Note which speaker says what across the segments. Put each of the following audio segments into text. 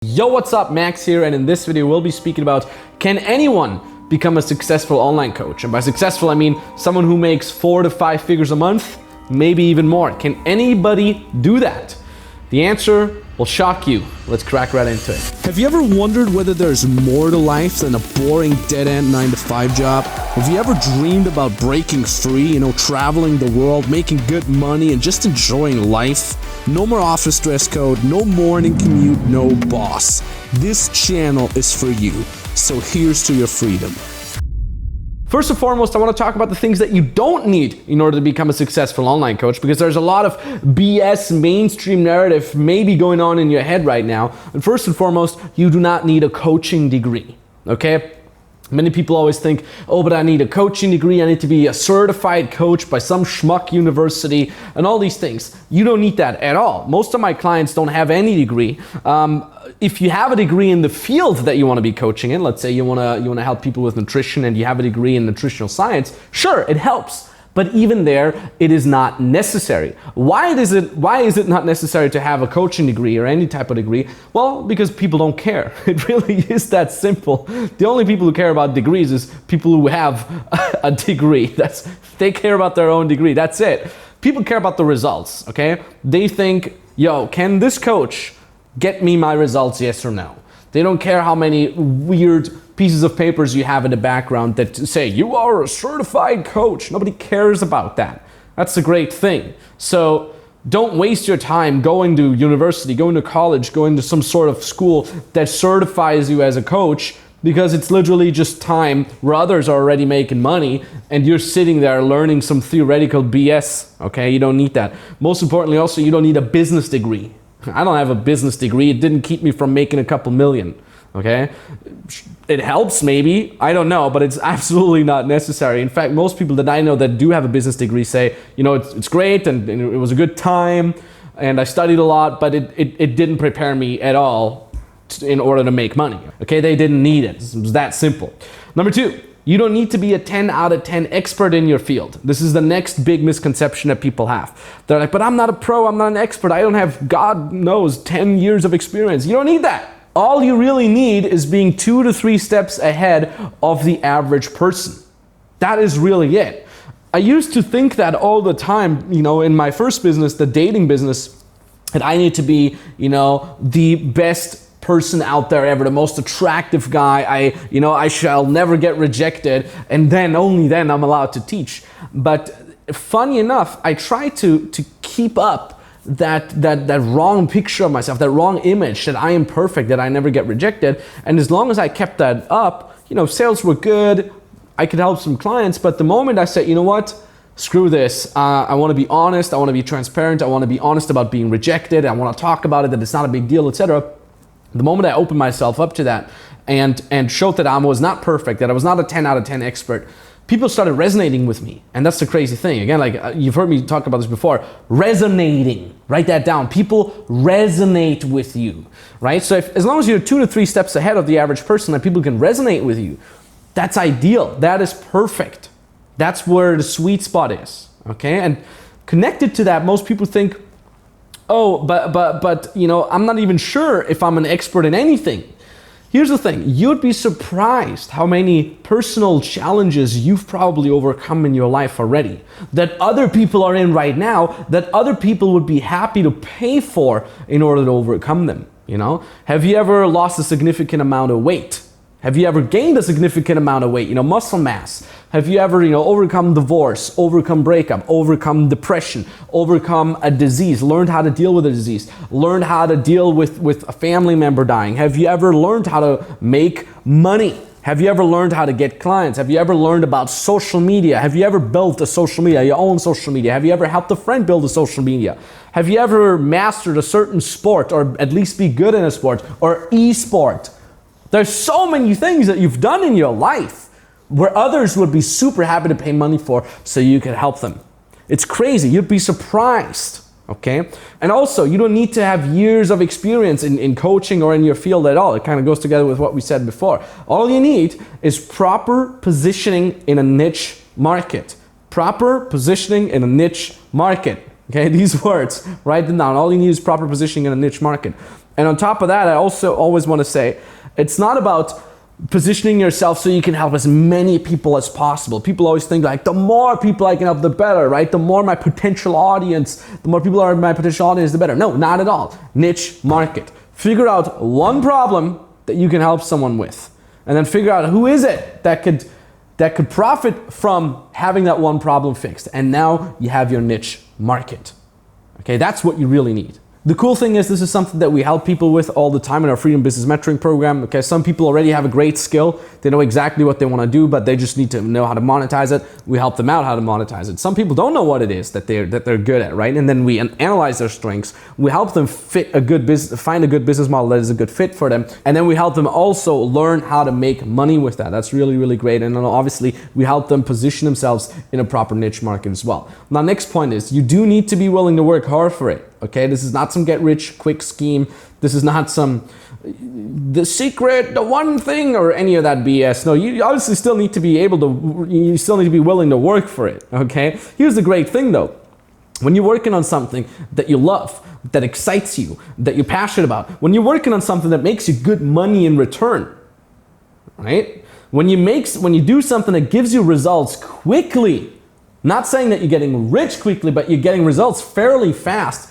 Speaker 1: Yo, what's up? Max here, and in this video we'll be speaking about, can anyone become a successful online coach? And by successful I mean someone who makes 4 to 5 figures a month, maybe even more. Can anybody do that? The answer will shock you. Let's crack right into it.
Speaker 2: Have you ever wondered whether there's more to life than a boring dead-end 9-to-5 job? Have you ever dreamed about breaking free, traveling the world, making good money, and just enjoying life? No more office dress code, no morning commute, no boss. This channel is for you, so here's to your freedom.
Speaker 1: First and foremost, I want to talk about the things that you don't need in order to become a successful online coach, because there's a lot of BS mainstream narrative maybe going on in your head right now. And first and foremost, you do not need a coaching degree, okay? Many people always think, oh, but I need a coaching degree, I need to be a certified coach by some schmuck university, and all these things. You don't need that at all. Most of my clients don't have any degree. If you have a degree in the field that you want to be coaching in, let's say you want to help people with nutrition and you have a degree in nutritional science, sure, it helps. But even there, it is not necessary. Why is it not necessary to have a coaching degree or any type of degree? Well, because people don't care. It really is that simple. The only people who care about degrees is people who have a degree. They care about their own degree. That's it. People care about the results, okay? They think, yo, can this coach get me my results, yes or no? They don't care how many weird pieces of papers you have in the background that say you are a certified coach. Nobody cares about that. That's a great thing. So don't waste your time going to university, going to college, going to some sort of school that certifies you as a coach, because it's literally just time where others are already making money and you're sitting there learning some theoretical BS, okay? You don't need that. Most importantly also, you don't need a business degree. I don't have a business degree. It didn't keep me from making a couple million, okay? It helps maybe, I don't know, but it's absolutely not necessary. In fact, most people that I know that do have a business degree say, it's great and it was a good time and I studied a lot, but it didn't prepare me at all in order to make money, okay? They didn't need it. It was that simple. Number 2. You don't need to be a 10 out of 10 expert in your field. This is the next big misconception that people have. They're like, but I'm not a pro, I'm not an expert, I don't have, God knows, 10 years of experience. You don't need that. All you really need is being 2 to 3 steps ahead of the average person. That is really it. I used to think that all the time, in my first business, the dating business, that I need to be, the best person out there ever, the most attractive guy, I shall never get rejected, and then only then I'm allowed to teach. But funny enough, I try to keep up that wrong picture of myself, that wrong image that I am perfect, that I never get rejected. And as long as I kept that up, sales were good, I could help some clients. But the moment I said, you know what, screw this, I want to be honest, I want to be transparent, I want to be honest about being rejected, I want to talk about it, that it's not a big deal, etc. The moment I opened myself up to that and showed that I was not perfect, that I was not a 10 out of 10 expert, people started resonating with me. And that's the crazy thing. Again, like you've heard me talk about this before, resonating. Write that down. People resonate with you, right? So as long as you're 2 to 3 steps ahead of the average person and people can resonate with you, that's ideal. That is perfect. That's where the sweet spot is, okay? And connected to that, most people think, oh, but I'm not even sure if I'm an expert in anything. Here's the thing, you'd be surprised how many personal challenges you've probably overcome in your life already, that other people are in right now, that other people would be happy to pay for in order to overcome them, Have you ever lost a significant amount of weight? Have you ever gained a significant amount of weight, muscle mass? Have you ever, overcome divorce, overcome breakup, overcome depression, overcome a disease, learned how to deal with a disease, learned how to deal with a family member dying? Have you ever learned how to make money? Have you ever learned how to get clients? Have you ever learned about social media? Have you ever built a social media, your own social media? Have you ever helped a friend build a social media? Have you ever mastered a certain sport, or at least be good in a sport, or e-sport? There's so many things that you've done in your life where others would be super happy to pay money for so you can help them. It's crazy. You'd be surprised, okay? And also, you don't need to have years of experience in coaching or in your field at all. It kind of goes together with what we said before. All you need is proper positioning in a niche market. Proper positioning in a niche market. Okay, these words, write them down. All you need is proper positioning in a niche market. And on top of that, I also always want to say, it's not about positioning yourself so you can help as many people as possible. People always think like, the more people I can help, the better, right? The more my potential audience, the more people are in my potential audience, the better. No, not at all. Niche market. Figure out one problem that you can help someone with, and then figure out who is it that could profit from having that one problem fixed. And now you have your niche market. Okay, that's what you really need. The cool thing is, this is something that we help people with all the time in our Freedom Business Mentoring program. Okay, some people already have a great skill. They know exactly what they want to do, but they just need to know how to monetize it. We help them out how to monetize it. Some people don't know what it is that they're good at, right? And then we analyze their strengths. We help them find a good business model that is a good fit for them. And then we help them also learn how to make money with that. That's really, really great. And then obviously we help them position themselves in a proper niche market as well. Now, next point is, you do need to be willing to work hard for it. Okay, this is not some get rich quick scheme. This is not some the secret, the one thing, or any of that BS. No, you obviously still need to be you still need to be willing to work for it. Okay, here's the great thing though. When you're working on something that you love, that excites you, that you're passionate about, when you're working on something that makes you good money in return, right? When you do something that gives you results quickly, not saying that you're getting rich quickly, but you're getting results fairly fast,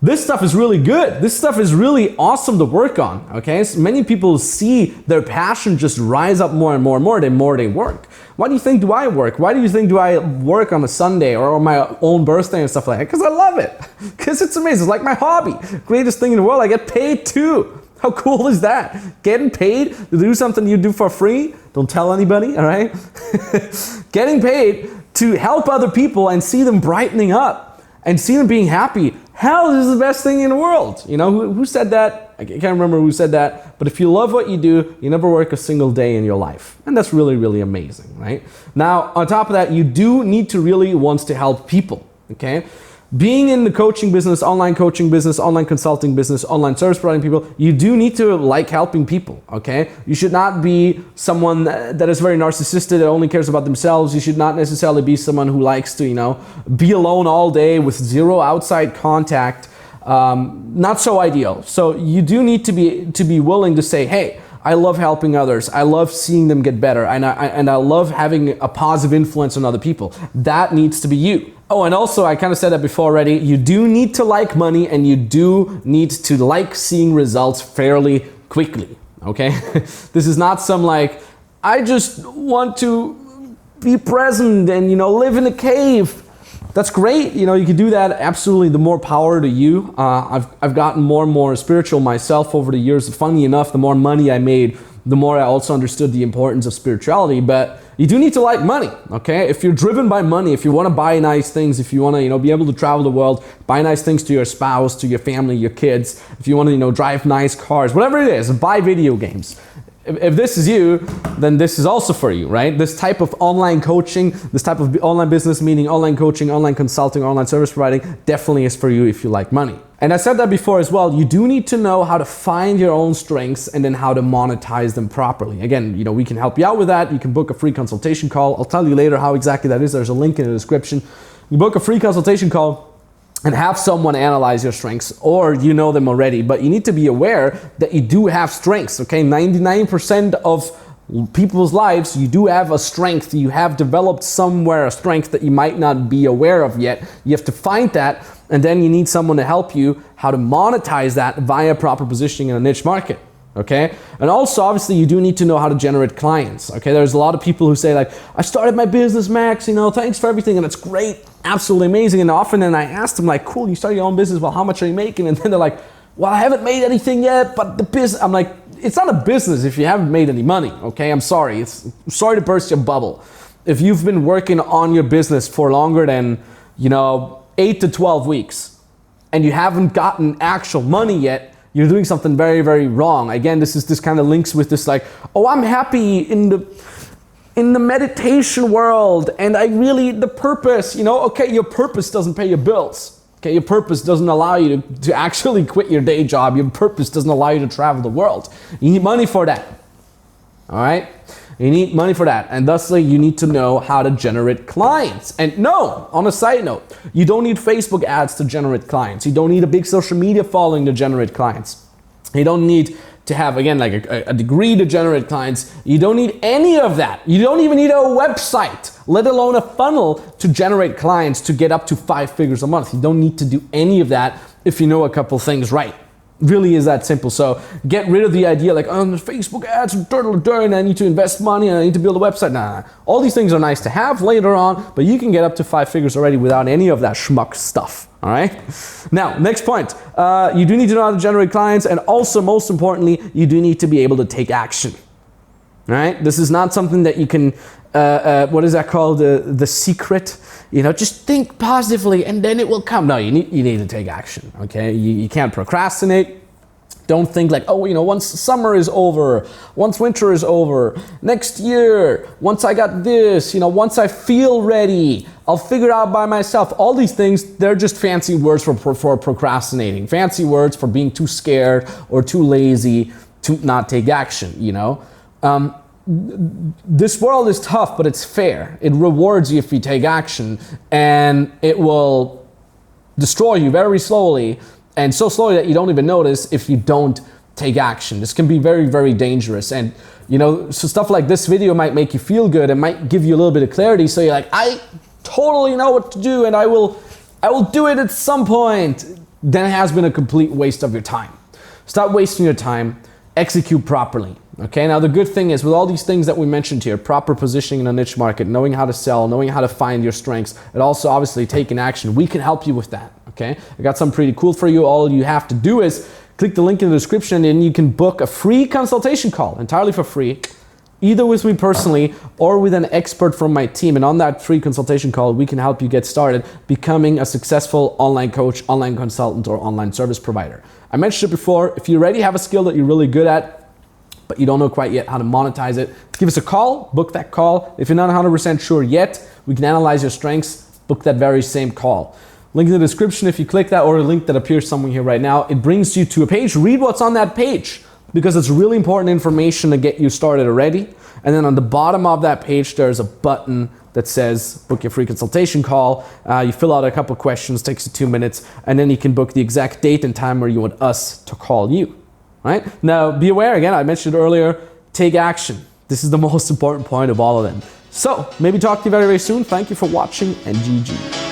Speaker 1: this stuff is really good. This stuff is really awesome to work on, okay? So many people see their passion just rise up more and more and more the more they work. Why do you think do I work? Why do you think do I work on a Sunday or on my own birthday and stuff like that? Because I love it. Because it's amazing. It's like my hobby. Greatest thing in the world. I get paid too. How cool is that? Getting paid to do something you do for free? Don't tell anybody, all right? Getting paid to help other people and see them brightening up and see them being happy. Hell, this is the best thing in the world. You know, who said that? I can't remember who said that. But if you love what you do, you never work a single day in your life. And that's really, really amazing, right? Now, on top of that, you do need to really want to help people, okay? Being in the coaching business, online consulting business, online service providing people, you do need to like helping people, okay? You should not be someone that is very narcissistic, that only cares about themselves. You should not necessarily be someone who likes to, be alone all day with zero outside contact. Not so ideal. So you do need to be willing to say, hey, I love helping others. I love seeing them get better. And I love having a positive influence on other people. That needs to be you. Oh, and also, I kind of said that before already, you do need to like money and you do need to like seeing results fairly quickly, okay? This is not some like, I just want to be present and, live in a cave. That's great. You can do that. Absolutely. The more power to you. I've gotten more and more spiritual myself over the years. Funny enough, the more money I made, the more I also understood the importance of spirituality. But you do need to like money, okay? If you're driven by money, if you want to buy nice things, if you want to, be able to travel the world, buy nice things to your spouse, to your family, your kids, if you want to, drive nice cars, whatever it is, buy video games. If this is you, then this is also for you, right? This type of online coaching, this type of online business meeting, online coaching, online consulting, online service providing definitely is for you if you like money. And I said that before as well, you do need to know how to find your own strengths and then how to monetize them properly. Again, we can help you out with that. You can book a free consultation call. I'll tell you later how exactly that is. There's a link in the description. You book a free consultation call and have someone analyze your strengths, or you know them already, but you need to be aware that you do have strengths, okay? 99% of people's lives, you do have a strength. You have developed somewhere a strength that you might not be aware of yet. You have to find that, and then you need someone to help you how to monetize that via proper positioning in a niche market. Okay, and also obviously you do need to know how to generate clients. Okay, there's a lot of people who say like, I started my business, Max, thanks for everything, and it's great, absolutely amazing. And often then I ask them like, cool, you started your own business, well, how much are you making? And then they're like, well, I haven't made anything yet, but the business, I'm like, it's not a business if you haven't made any money. Okay, I'm sorry to burst your bubble. If you've been working on your business for longer than 8 to 12 weeks and you haven't gotten actual money yet, you're doing something very, very wrong. Again, this kind of links with this like, oh, I'm happy in the meditation world and the purpose, okay, your purpose doesn't pay your bills. Okay, your purpose doesn't allow you to actually quit your day job. Your purpose doesn't allow you to travel the world. You need money for that. All right? You need money for that. And thusly, you need to know how to generate clients. And no, on a side note, you don't need Facebook ads to generate clients. You don't need a big social media following to generate clients. You don't need to have, again, like a degree to generate clients. You don't need any of that. You don't even need a website, let alone a funnel to generate clients to get up to 5 figures a month. You don't need to do any of that if you know a couple things right. Really is that simple. So get rid of the idea like, oh, the Facebook ads are and I need to invest money and I need to build a website. Nah. All these things are nice to have later on, but you can get up to 5 figures already without any of that schmuck stuff. All right. Now, next point. You do need to know how to generate clients, and also, most importantly, you do need to be able to take action. All right. This is not something that you can. What is that called? The secret. You know, just think positively and then it will come. No, you need to take action. Okay. You can't procrastinate. Don't think like, oh, you know, once summer is over, once winter is over, next year, once I got this, you know, once I feel ready, I'll figure it out by myself. All these things, they're just fancy words for procrastinating, fancy words for being too scared or too lazy to not take action, you know. This world is tough, but it's fair. It rewards you if you take action, and it will destroy you very slowly. And so slowly that you don't even notice if you don't take action. This can be very, very dangerous. And, you know, so stuff like this video might make you feel good and might give you a little bit of clarity. So you're like, I totally know what to do and I will do it at some point. Then it has been a complete waste of your time. Stop wasting your time. Execute properly. Okay, now the good thing is with all these things that we mentioned here, proper positioning in a niche market, knowing how to sell, knowing how to find your strengths, and also obviously taking action, we can help you with that. Okay, I got something pretty cool for you. All you have to do is click the link in the description and you can book a free consultation call entirely for free, either with me personally or with an expert from my team. And on that free consultation call, we can help you get started becoming a successful online coach, online consultant, or online service provider. I mentioned it before, if you already have a skill that you're really good at, but you don't know quite yet how to monetize it, give us a call, book that call. If you're not 100% sure yet, we can analyze your strengths, book that very same call. Link in the description if you click that, or a link that appears somewhere here right now. It brings you to a page. Read what's on that page because it's really important information to get you started already. And then on the bottom of that page, there's a button that says book your free consultation call. You fill out a couple questions, takes you 2 minutes, and then you can book the exact date and time where you want us to call you. Right? Now, be aware, again, I mentioned earlier, take action. This is the most important point of all of them. So, maybe talk to you very, very soon. Thank you for watching, and GG.